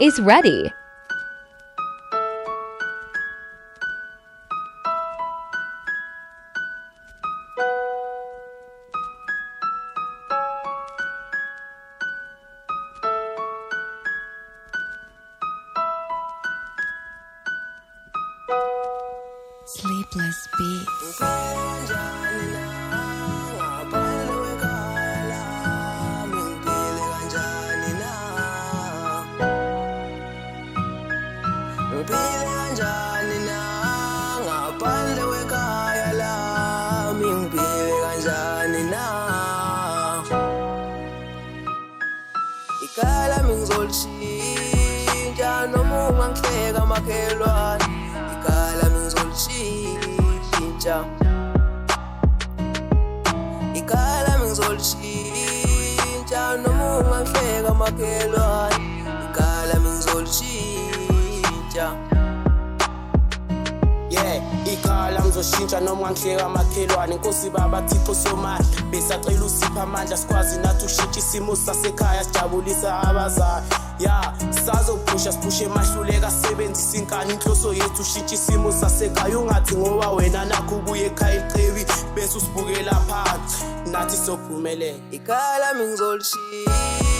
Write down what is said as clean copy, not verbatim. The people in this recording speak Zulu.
is ready. Sleepless Beats. Ikala mingizolshintsha noma ungangihleka makhelwane. Ikala mingizolshintsha. Ikala mingizolshintsha noma ungangihleka makhelwane. Ikala mingizolshintsha. Yeah, ikhala ngizoshintsha noma ngihleka amakhelwane. Inkosi baba Thixo somandla besacela usipha amandla sikwazi nathi ushintsha isimo sasekhaya sijabulisa abazali. Yeah, sazophusha siphushe emahluleka sebenzisa inkani inhloso yethu ushintsha isimo sasekhaya ungathi ngoba wena nakho ubuye ekhaya iqhebi bese usibukela phansi nathi sophumelela. Ikala mingizolshintsha.